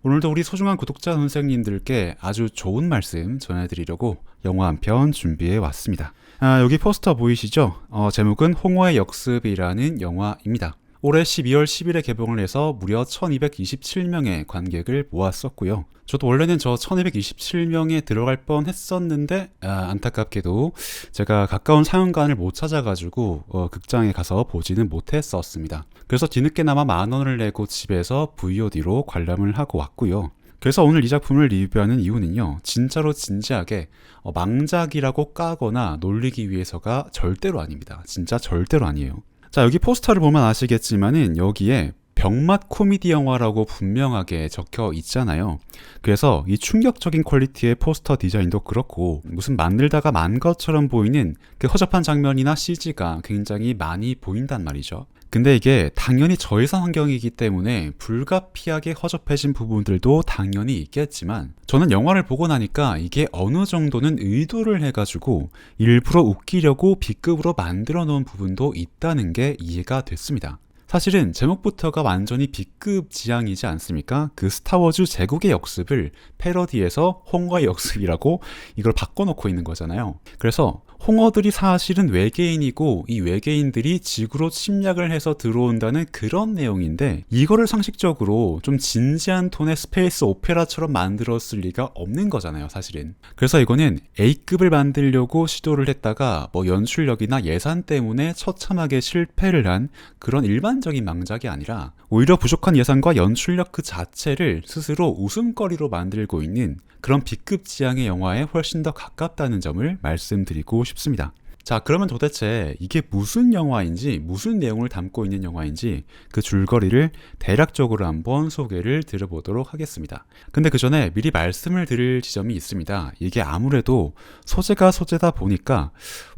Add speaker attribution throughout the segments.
Speaker 1: 오늘도 우리 소중한 구독자 선생님들께 아주 좋은 말씀 전해드리려고 영화 한 편 준비해 왔습니다. 여기 포스터 보이시죠? 제목은 홍어의 역습이라는 영화입니다. 올해 12월 10일에 개봉을 해서 무려 1227명의 관객을 모았었고요. 저도 원래는 저 1227명에 들어갈 뻔 했었는데 안타깝게도 제가 가까운 상영관을 못 찾아가지고 극장에 가서 보지는 못했었습니다. 그래서 뒤늦게나마 10,000원을 내고 집에서 VOD로 관람을 하고 왔고요. 그래서 오늘 이 작품을 리뷰하는 이유는요, 진짜로 진지하게 망작이라고 까거나 놀리기 위해서가 절대로 아닙니다. 진짜 절대로 아니에요. 자, 여기 포스터를 보면 아시겠지만은 여기에 병맛 코미디 영화라고 분명하게 적혀 있잖아요. 그래서 이 충격적인 퀄리티의 포스터 디자인도 그렇고 무슨 만들다가 만 것처럼 보이는 그 허접한 장면이나 CG가 굉장히 많이 보인단 말이죠. 근데 이게 당연히 저예산 환경이기 때문에 불가피하게 허접해진 부분들도 당연히 있겠지만 저는 영화를 보고 나니까 이게 어느 정도는 의도를 해가지고 일부러 웃기려고 B급으로 만들어 놓은 부분도 있다는 게 이해가 됐습니다. 사실은 제목부터가 완전히 B급 지향이지 않습니까? 그 스타워즈 제국의 역습을 패러디해서 홍어의 역습이라고 이걸 바꿔놓고 있는 거잖아요. 그래서 홍어들이 사실은 외계인이고 이 외계인들이 지구로 침략을 해서 들어온다는 그런 내용인데 이거를 상식적으로 좀 진지한 톤의 스페이스 오페라처럼 만들었을 리가 없는 거잖아요, 사실은. 그래서 이거는 A급을 만들려고 시도를 했다가 연출력이나 예산 때문에 처참하게 실패를 한 그런 일반적인 망작이 아니라 오히려 부족한 예산과 연출력 그 자체를 스스로 웃음거리로 만들고 있는 그런 B급 지향의 영화에 훨씬 더 가깝다는 점을 말씀드리고 싶습니다. 자, 그러면 도대체 이게 무슨 영화인지, 무슨 내용을 담고 있는 영화인지 그 줄거리를 대략적으로 한번 소개를 드려보도록 하겠습니다. 근데 그 전에 미리 말씀을 드릴 지점이 있습니다. 이게 아무래도 소재가 소재다 보니까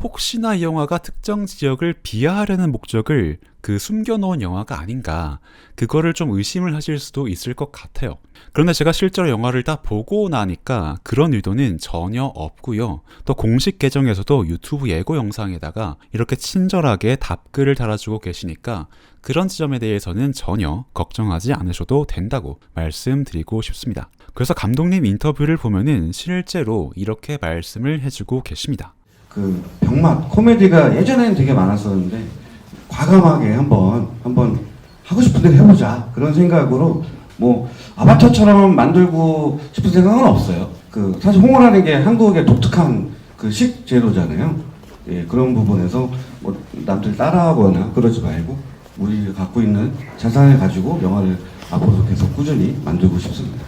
Speaker 1: 혹시나 이 영화가 특정 지역을 비하하려는 목적을 숨겨놓은 영화가 아닌가, 그거를 좀 의심을 하실 수도 있을 것 같아요. 그런데 제가 실제로 영화를 다 보고 나니까 그런 의도는 전혀 없고요. 또 공식 계정에서도 유튜브 예고 영상에다가 이렇게 친절하게 답글을 달아주고 계시니까 그런 지점에 대해서는 전혀 걱정하지 않으셔도 된다고 말씀드리고 싶습니다. 그래서 감독님 인터뷰를 보면은 실제로 이렇게 말씀을 해주고 계십니다.
Speaker 2: 병맛 코미디가 예전에는 되게 많았었는데 과감하게 한번 하고 싶은 대로 해보자, 그런 생각으로 아바타처럼 만들고 싶은 생각은 없어요. 사실 홍어라는 게 한국의 독특한 식재료잖아요. 예, 그런 부분에서 남들 따라하거나 그러지 말고 우리가 갖고 있는 자산을 가지고 영화를 앞으로도 계속 꾸준히 만들고 싶습니다.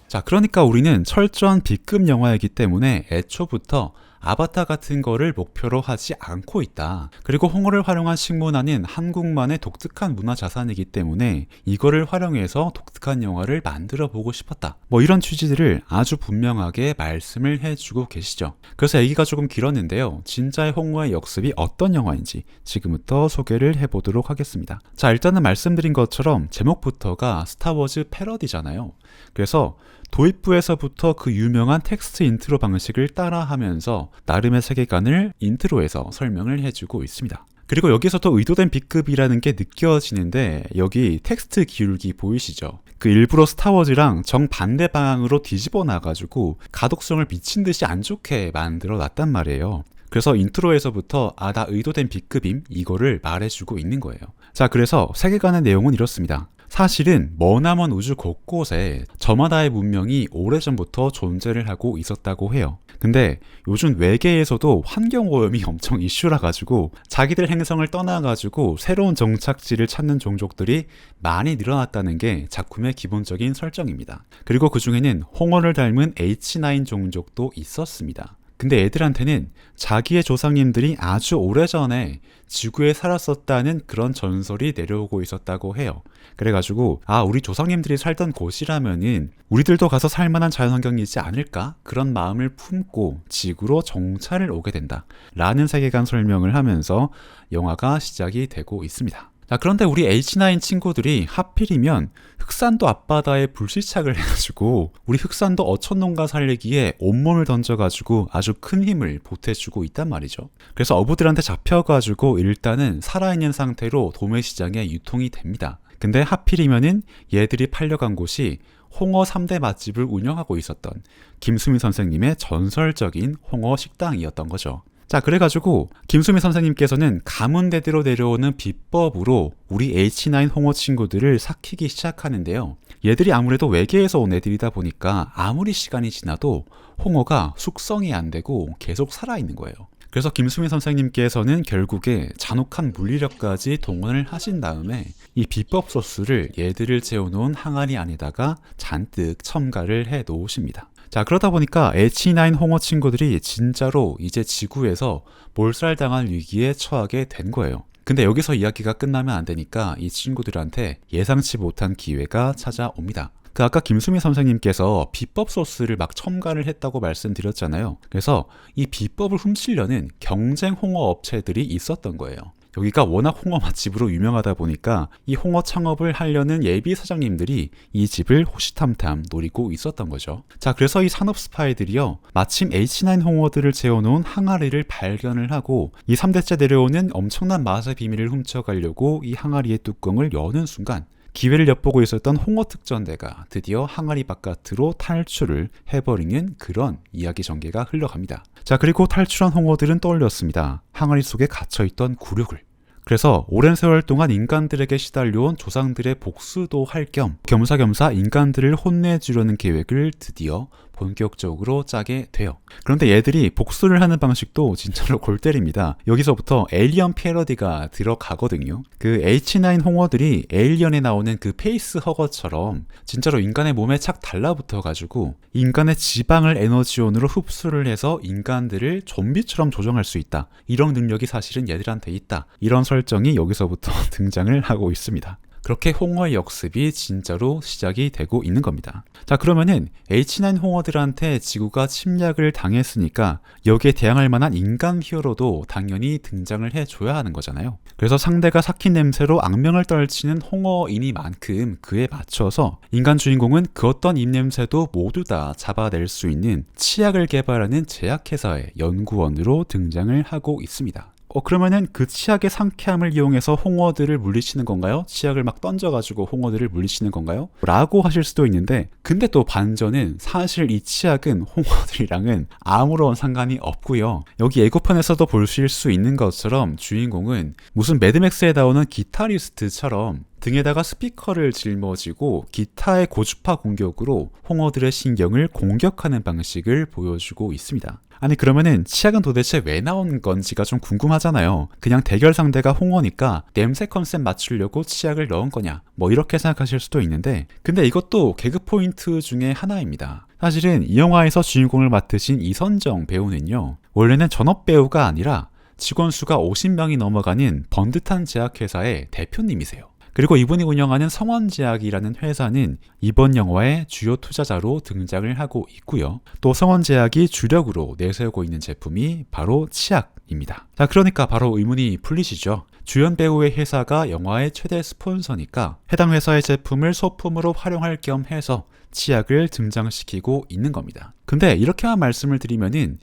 Speaker 1: 자, 그러니까 우리는 철저한 B급 영화이기 때문에 애초부터 아바타 같은 거를 목표로 하지 않고 있다. 그리고 홍어를 활용한 식문화는 한국만의 독특한 문화 자산이기 때문에 이거를 활용해서 독특한 영화를 만들어 보고 싶었다. 이런 취지들을 아주 분명하게 말씀을 해주고 계시죠. 그래서 얘기가 조금 길었는데요. 진짜의 홍어의 역습이 어떤 영화인지 지금부터 소개를 해보도록 하겠습니다. 자, 일단은 말씀드린 것처럼 제목부터가 스타워즈 패러디잖아요. 그래서 도입부에서부터 그 유명한 텍스트 인트로 방식을 따라하면서 나름의 세계관을 인트로에서 설명을 해주고 있습니다. 그리고 여기서도 의도된 B급이라는 게 느껴지는데 여기 텍스트 기울기 보이시죠? 일부러 스타워즈랑 정반대 방향으로 뒤집어 놔가지고 가독성을 미친 듯이 안 좋게 만들어 놨단 말이에요. 그래서 인트로에서부터 나 의도된 B급임, 이거를 말해주고 있는 거예요. 자, 그래서 세계관의 내용은 이렇습니다. 사실은 머나먼 우주 곳곳에 저마다의 문명이 오래전부터 존재를 하고 있었다고 해요. 근데 요즘 외계에서도 환경오염이 엄청 이슈라 가지고 자기들 행성을 떠나가지고 새로운 정착지를 찾는 종족들이 많이 늘어났다는 게 작품의 기본적인 설정입니다. 그리고 그 중에는 홍어를 닮은 H9 종족도 있었습니다. 근데 애들한테는 자기의 조상님들이 아주 오래전에 지구에 살았었다는 그런 전설이 내려오고 있었다고 해요. 그래가지고 우리 조상님들이 살던 곳이라면은 우리들도 가서 살만한 자연환경이지 않을까? 그런 마음을 품고 지구로 정찰을 오게 된다 라는 세계관 설명을 하면서 영화가 시작이 되고 있습니다. 자, 그런데 우리 H9 친구들이 하필이면 흑산도 앞바다에 불시착을 해가지고 우리 흑산도 어촌농가 살리기에 온몸을 던져가지고 아주 큰 힘을 보태주고 있단 말이죠. 그래서 어부들한테 잡혀가지고 일단은 살아있는 상태로 도매시장에 유통이 됩니다. 근데 하필이면은 얘들이 팔려간 곳이 홍어 3대 맛집을 운영하고 있었던 김수미 선생님의 전설적인 홍어 식당이었던 거죠. 자, 그래가지고 김수미 선생님께서는 가문대대로 내려오는 비법으로 우리 H9 홍어 친구들을 삭히기 시작하는데요. 얘들이 아무래도 외계에서 온 애들이다 보니까 아무리 시간이 지나도 홍어가 숙성이 안 되고 계속 살아있는 거예요. 그래서 김수미 선생님께서는 결국에 잔혹한 물리력까지 동원을 하신 다음에 이 비법 소스를 얘들을 재워놓은 항아리 안에다가 잔뜩 첨가를 해 놓으십니다. 자, 그러다 보니까 H9 홍어 친구들이 진짜로 이제 지구에서 몰살당할 위기에 처하게 된 거예요. 근데 여기서 이야기가 끝나면 안 되니까 이 친구들한테 예상치 못한 기회가 찾아옵니다. 아까 김수미 선생님께서 비법 소스를 막 첨가를 했다고 말씀드렸잖아요. 그래서 이 비법을 훔치려는 경쟁 홍어 업체들이 있었던 거예요. 여기가 워낙 홍어 맛집으로 유명하다 보니까 이 홍어 창업을 하려는 예비 사장님들이 이 집을 호시탐탐 노리고 있었던 거죠. 자, 그래서 이 산업 스파이들이요, 마침 H9 홍어들을 재워놓은 항아리를 발견을 하고 이 3대째 내려오는 엄청난 맛의 비밀을 훔쳐가려고 이 항아리의 뚜껑을 여는 순간 기회를 엿보고 있었던 홍어 특전대가 드디어 항아리 바깥으로 탈출을 해버리는 그런 이야기 전개가 흘러갑니다. 자, 그리고 탈출한 홍어들은 떠올렸습니다. 항아리 속에 갇혀있던 굴욕을. 그래서 오랜 세월 동안 인간들에게 시달려온 조상들의 복수도 할 겸 겸사겸사 인간들을 혼내주려는 계획을 드디어 본격적으로 짜게 돼요. 그런데 얘들이 복수를 하는 방식도 진짜로 골 때립니다. 여기서부터 에일리언 패러디가 들어가거든요. 그 H9 홍어들이 에일리언에 나오는 그 페이스 허거처럼 진짜로 인간의 몸에 착 달라붙어가지고 인간의 지방을 에너지원으로 흡수를 해서 인간들을 좀비처럼 조정할 수 있다. 이런 능력이 사실은 얘들한테 있다. 이런 설정이 여기서부터 등장을 하고 있습니다. 그렇게 홍어의 역습이 진짜로 시작이 되고 있는 겁니다. 자, 그러면은 H9 홍어들한테 지구가 침략을 당했으니까 여기에 대항할 만한 인간 히어로도 당연히 등장을 해줘야 하는 거잖아요. 그래서 상대가 삭힌 냄새로 악명을 떨치는 홍어이니만큼 그에 맞춰서 인간 주인공은 그 어떤 입냄새도 모두 다 잡아낼 수 있는 치약을 개발하는 제약회사의 연구원으로 등장을 하고 있습니다. 그러면은 그 치약의 상쾌함을 이용해서 홍어들을 물리치는 건가요? 치약을 막 던져가지고 홍어들을 물리치는 건가요? 라고 하실 수도 있는데, 근데 또 반전은 사실 이 치약은 홍어들이랑은 아무런 상관이 없고요. 여기 예고편에서도 보실 수 있는 것처럼 주인공은 무슨 매드맥스에 나오는 기타리스트처럼 등에다가 스피커를 짊어지고 기타의 고주파 공격으로 홍어들의 신경을 공격하는 방식을 보여주고 있습니다. 아니, 그러면은 치약은 도대체 왜 나온 건지가 좀 궁금하잖아요. 그냥 대결 상대가 홍어니까 냄새 컨셉 맞추려고 치약을 넣은 거냐, 뭐 이렇게 생각하실 수도 있는데, 근데 이것도 개그 포인트 중에 하나입니다. 사실은 이 영화에서 주인공을 맡으신 이선정 배우는요, 원래는 전업 배우가 아니라 직원 수가 50명이 넘어가는 번듯한 제약회사의 대표님이세요. 그리고 이분이 운영하는 성원제약이라는 회사는 이번 영화의 주요 투자자로 등장을 하고 있고요. 또 성원제약이 주력으로 내세우고 있는 제품이 바로 치약입니다. 자, 그러니까 바로 의문이 풀리시죠? 주연 배우의 회사가 영화의 최대 스폰서니까 해당 회사의 제품을 소품으로 활용할 겸 해서 치약을 등장시키고 있는 겁니다. 근데 이렇게만 말씀을 드리면은,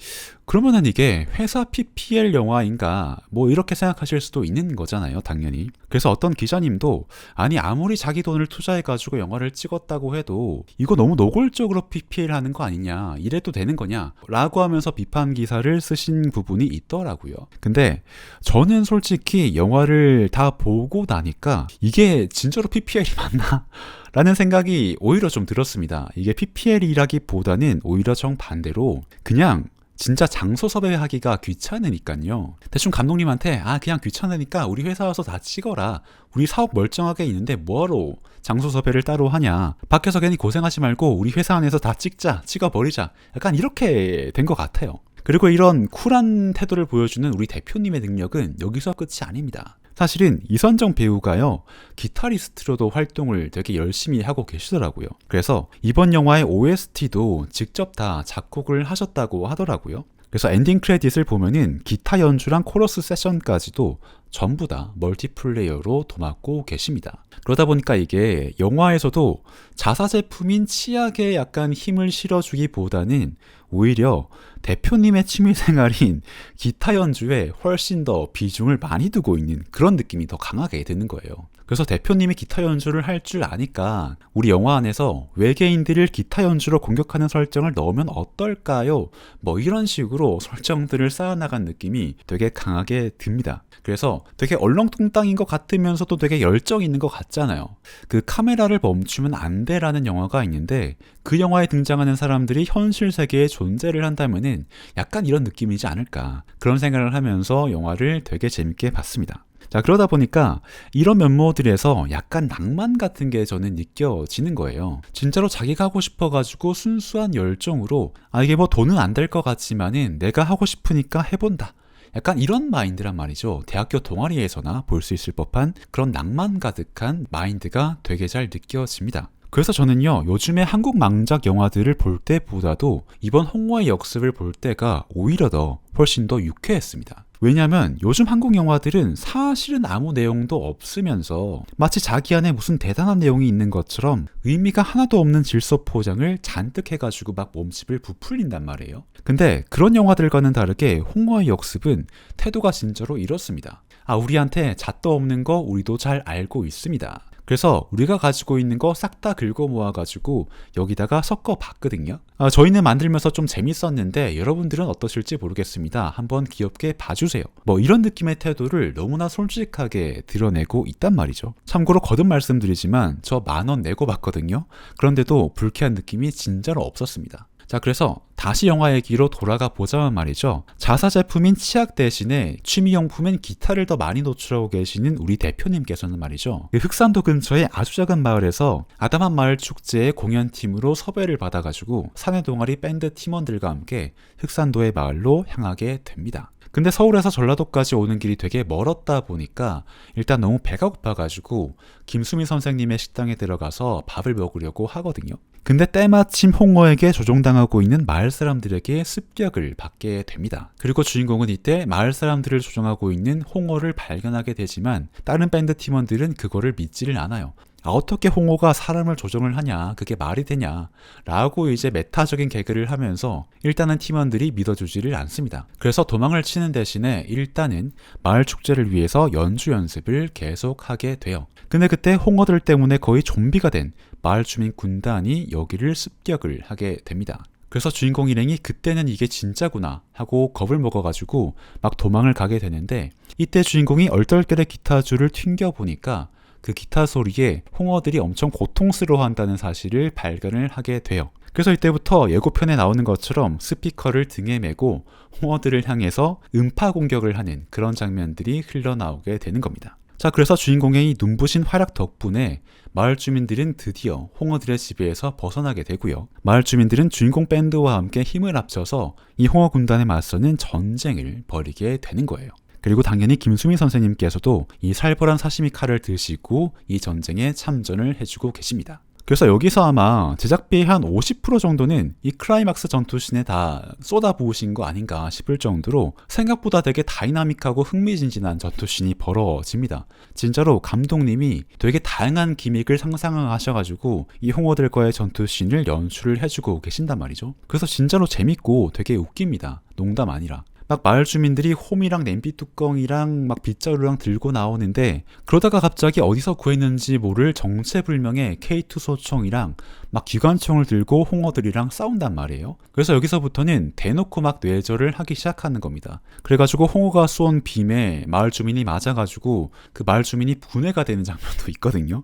Speaker 1: 그러면은 이게 회사 PPL 영화인가 뭐 이렇게 생각하실 수도 있는 거잖아요, 당연히. 그래서 어떤 기자님도 아니, 아무리 자기 돈을 투자해가지고 영화를 찍었다고 해도 이거 너무 노골적으로 PPL 하는 거 아니냐, 이래도 되는 거냐 라고 하면서 비판 기사를 쓰신 부분이 있더라고요. 근데 저는 솔직히 영화를 다 보고 나니까 이게 진짜로 PPL이 맞나? 라는 생각이 오히려 좀 들었습니다. 이게 PPL이라기보다는 오히려 정반대로 그냥 진짜 장소 섭외하기가 귀찮으니까요. 대충 감독님한테 그냥 귀찮으니까 우리 회사 와서 다 찍어라. 우리 사업 멀쩡하게 있는데 뭐하러 장소 섭외를 따로 하냐. 밖에서 괜히 고생하지 말고 우리 회사 안에서 다 찍어버리자. 약간 이렇게 된 것 같아요. 그리고 이런 쿨한 태도를 보여주는 우리 대표님의 능력은 여기서 끝이 아닙니다. 사실은 이선정 배우가요, 기타리스트로도 활동을 되게 열심히 하고 계시더라고요. 그래서 이번 영화의 OST도 직접 다 작곡을 하셨다고 하더라고요. 그래서 엔딩 크레딧을 보면은 기타 연주랑 코러스 세션까지도 전부 다 멀티플레이어로 도맡고 계십니다. 그러다 보니까 이게 영화에서도 자사 제품인 치약에 약간 힘을 실어주기보다는 오히려 대표님의 취미생활인 기타 연주에 훨씬 더 비중을 많이 두고 있는 그런 느낌이 더 강하게 드는 거예요. 그래서 대표님이 기타 연주를 할 줄 아니까 우리 영화 안에서 외계인들을 기타 연주로 공격하는 설정을 넣으면 어떨까요? 뭐 이런 식으로 설정들을 쌓아나간 느낌이 되게 강하게 듭니다. 그래서 되게 얼렁뚱땅인 것 같으면서도 되게 열정 있는 것 같잖아요. 그 카메라를 멈추면 안 돼라는 영화가 있는데 그 영화에 등장하는 사람들이 현실 세계에 존재를 한다면은 약간 이런 느낌이지 않을까, 그런 생각을 하면서 영화를 되게 재밌게 봤습니다. 자, 그러다 보니까 이런 면모들에서 약간 낭만 같은 게 저는 느껴지는 거예요. 진짜로 자기가 하고 싶어가지고 순수한 열정으로 이게 뭐 돈은 안 될 것 같지만은 내가 하고 싶으니까 해본다, 약간 이런 마인드란 말이죠. 대학교 동아리에서나 볼 수 있을 법한 그런 낭만 가득한 마인드가 되게 잘 느껴집니다. 그래서 저는요, 요즘에 한국 망작 영화들을 볼 때보다도 이번 홍어의 역습을 볼 때가 오히려 훨씬 더 유쾌했습니다. 왜냐면 요즘 한국 영화들은 사실은 아무 내용도 없으면서 마치 자기 안에 무슨 대단한 내용이 있는 것처럼 의미가 하나도 없는 질서 포장을 잔뜩 해가지고 막 몸집을 부풀린단 말이에요. 근데 그런 영화들과는 다르게 홍어의 역습은 태도가 진짜로 이렇습니다. 우리한테 잣도 없는 거 우리도 잘 알고 있습니다. 그래서 우리가 가지고 있는 거 싹 다 긁어 모아가지고 여기다가 섞어 봤거든요. 저희는 만들면서 좀 재밌었는데 여러분들은 어떠실지 모르겠습니다. 한번 귀엽게 봐주세요. 뭐 이런 느낌의 태도를 너무나 솔직하게 드러내고 있단 말이죠. 참고로 거듭 말씀드리지만 저 10,000원 내고 봤거든요. 그런데도 불쾌한 느낌이 진짜로 없었습니다. 자, 그래서 다시 영화 얘기로 돌아가 보자면 말이죠. 자사 제품인 치약 대신에 취미용품인 기타를 더 많이 노출하고 계시는 우리 대표님께서는 말이죠. 그 흑산도 근처의 아주 작은 마을에서 아담한 마을 축제의 공연팀으로 섭외를 받아가지고 사내 동아리 밴드 팀원들과 함께 흑산도의 마을로 향하게 됩니다. 근데 서울에서 전라도까지 오는 길이 되게 멀었다 보니까 일단 너무 배가 고파가지고 김수미 선생님의 식당에 들어가서 밥을 먹으려고 하거든요. 근데 때마침 홍어에게 조종당하고 있는 마을 사람들에게 습격을 받게 됩니다. 그리고 주인공은 이때 마을 사람들을 조종하고 있는 홍어를 발견하게 되지만 다른 밴드 팀원들은 그거를 믿지를 않아요. 어떻게 홍어가 사람을 조종을 하냐, 그게 말이 되냐 라고 이제 메타적인 개그를 하면서 일단은 팀원들이 믿어주지를 않습니다. 그래서 도망을 치는 대신에 일단은 마을 축제를 위해서 연주 연습을 계속하게 돼요. 근데 그때 홍어들 때문에 거의 좀비가 된 마을 주민 군단이 여기를 습격을 하게 됩니다. 그래서 주인공 일행이 그때는 이게 진짜구나 하고 겁을 먹어가지고 막 도망을 가게 되는데, 이때 주인공이 얼떨결에 기타줄을 튕겨보니까 그 기타 소리에 홍어들이 엄청 고통스러워한다는 사실을 발견을 하게 돼요. 그래서 이때부터 예고편에 나오는 것처럼 스피커를 등에 메고 홍어들을 향해서 음파 공격을 하는 그런 장면들이 흘러나오게 되는 겁니다. 자, 그래서 주인공의 이 눈부신 활약 덕분에 마을 주민들은 드디어 홍어들의 지배에서 벗어나게 되고요. 마을 주민들은 주인공 밴드와 함께 힘을 합쳐서 이 홍어 군단에 맞서는 전쟁을 벌이게 되는 거예요. 그리고 당연히 김수미 선생님께서도 이 살벌한 사시미 칼을 드시고 이 전쟁에 참전을 해주고 계십니다. 그래서 여기서 아마 제작비의 한 50% 정도는 이 클라이막스 전투씬에 다 쏟아부으신 거 아닌가 싶을 정도로 생각보다 되게 다이나믹하고 흥미진진한 전투씬이 벌어집니다. 진짜로 감독님이 되게 다양한 기믹을 상상하셔가지고 이 홍어들과의 전투씬을 연출을 해주고 계신단 말이죠. 그래서 진짜로 재밌고 되게 웃깁니다. 농담 아니라. 막 마을 주민들이 홈이랑 냄비 뚜껑이랑 막 빗자루랑 들고 나오는데, 그러다가 갑자기 어디서 구했는지 모를 정체불명의 K2 소총이랑 막 기관총을 들고 홍어들이랑 싸운단 말이에요. 그래서 여기서부터는 대놓고 막 뇌절을 하기 시작하는 겁니다. 그래가지고 홍어가 쏜 빔에 마을 주민이 맞아가지고 그 마을 주민이 분해가 되는 장면도 있거든요.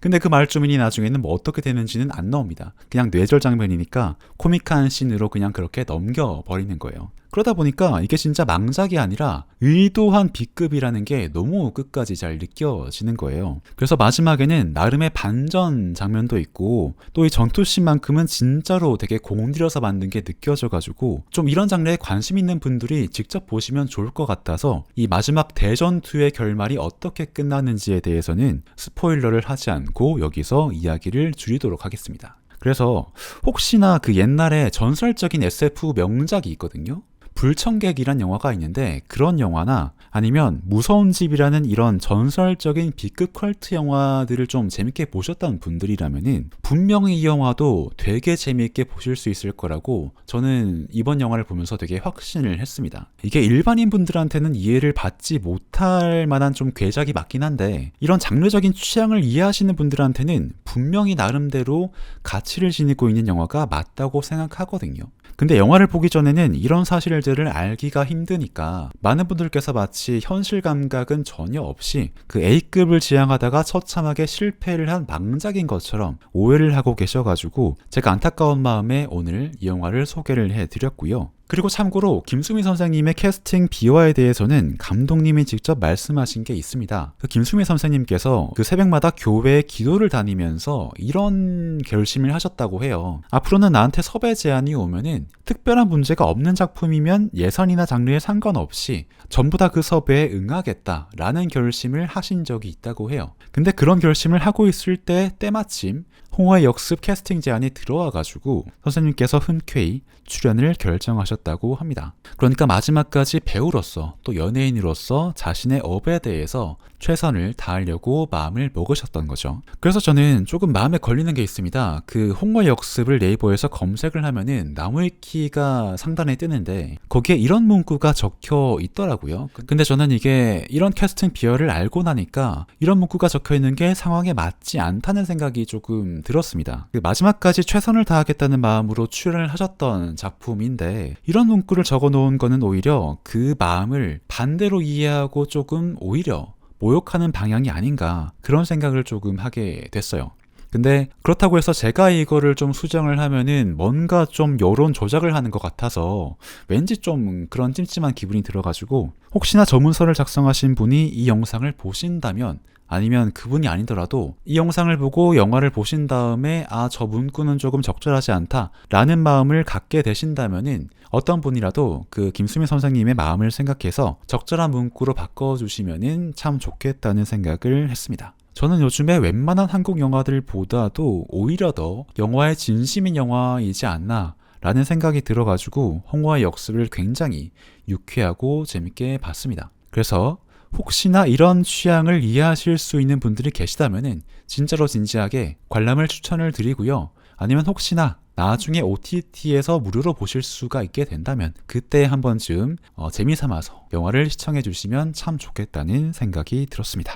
Speaker 1: 근데 그 마을 주민이 나중에는 뭐 어떻게 되는지는 안 나옵니다. 그냥 뇌절 장면이니까 코믹한 씬으로 그냥 그렇게 넘겨버리는 거예요. 그러다 보니까 이게 진짜 망작이 아니라 의도한 B급이라는 게 너무 끝까지 잘 느껴지는 거예요. 그래서 마지막에는 나름의 반전 장면도 있고 또 이 전투씬만큼은 진짜로 되게 공들여서 만든 게 느껴져가지고 좀 이런 장르에 관심 있는 분들이 직접 보시면 좋을 것 같아서 이 마지막 대전투의 결말이 어떻게 끝나는지에 대해서는 스포일러를 하지 않고 여기서 이야기를 줄이도록 하겠습니다. 그래서 혹시나 그 옛날에 전설적인 SF 명작이 있거든요. 불청객이란 영화가 있는데 그런 영화나 아니면 무서운 집이라는 이런 전설적인 B급 컬트 영화들을 좀 재밌게 보셨던 분들이라면은 분명히 이 영화도 되게 재미있게 보실 수 있을 거라고 저는 이번 영화를 보면서 되게 확신을 했습니다. 이게 일반인 분들한테는 이해를 받지 못할 만한 좀 괴작이 맞긴 한데 이런 장르적인 취향을 이해하시는 분들한테는 분명히 나름대로 가치를 지니고 있는 영화가 맞다고 생각하거든요. 근데 영화를 보기 전에는 이런 사실들을 알기가 힘드니까 많은 분들께서 마치 현실 감각은 전혀 없이 그 A급을 지향하다가 처참하게 실패를 한 망작인 것처럼 오해를 하고 계셔가지고 제가 안타까운 마음에 오늘 이 영화를 소개를 해드렸고요. 그리고 참고로 김수미 선생님의 캐스팅 비화에 대해서는 감독님이 직접 말씀하신 게 있습니다. 그 김수미 선생님께서 그 새벽마다 교회에 기도를 다니면서 이런 결심을 하셨다고 해요. 앞으로는 나한테 섭외 제안이 오면은 특별한 문제가 없는 작품이면 예산이나 장르에 상관없이 전부 다 그 섭외에 응하겠다라는 결심을 하신 적이 있다고 해요. 근데 그런 결심을 하고 있을 때 때마침 홍화의 역습 캐스팅 제안이 들어와가지고 선생님께서 흔쾌히 출연을 결정하셨다고 합니다. 그러니까 마지막까지 배우로서 또 연예인으로서 자신의 업에 대해서 최선을 다하려고 마음을 먹으셨던 거죠. 그래서 저는 조금 마음에 걸리는 게 있습니다. 그 홍화의 역습을 네이버에서 검색을 하면은 나무위키가 상단에 뜨는데 거기에 이런 문구가 적혀 있더라고요. 근데 저는 이게 이런 캐스팅 비열을 알고 나니까 이런 문구가 적혀 있는 게 상황에 맞지 않다는 생각이 조금 들었습니다. 마지막까지 최선을 다하겠다는 마음으로 출연을 하셨던 작품인데 이런 문구를 적어 놓은 거는 오히려 그 마음을 반대로 이해하고 조금 오히려 모욕하는 방향이 아닌가 그런 생각을 조금 하게 됐어요. 근데 그렇다고 해서 제가 이거를 좀 수정을 하면은 뭔가 좀 여론 조작을 하는 것 같아서 왠지 좀 그런 찜찜한 기분이 들어가지고 혹시나 저 문서를 작성하신 분이 이 영상을 보신다면 아니면 그분이 아니더라도 이 영상을 보고 영화를 보신 다음에 아, 저 문구는 조금 적절하지 않다 라는 마음을 갖게 되신다면은 어떤 분이라도 그 김수미 선생님의 마음을 생각해서 적절한 문구로 바꿔주시면은 참 좋겠다는 생각을 했습니다. 저는 요즘에 웬만한 한국 영화들보다도 오히려 더 영화의 진심인 영화이지 않나 라는 생각이 들어가지고 홍화의 역습을 굉장히 유쾌하고 재밌게 봤습니다. 그래서 혹시나 이런 취향을 이해하실 수 있는 분들이 계시다면은 진짜로 진지하게 관람을 추천을 드리고요. 아니면 혹시나 나중에 OTT에서 무료로 보실 수가 있게 된다면 그때 한 번쯤 재미삼아서 영화를 시청해 주시면 참 좋겠다는 생각이 들었습니다.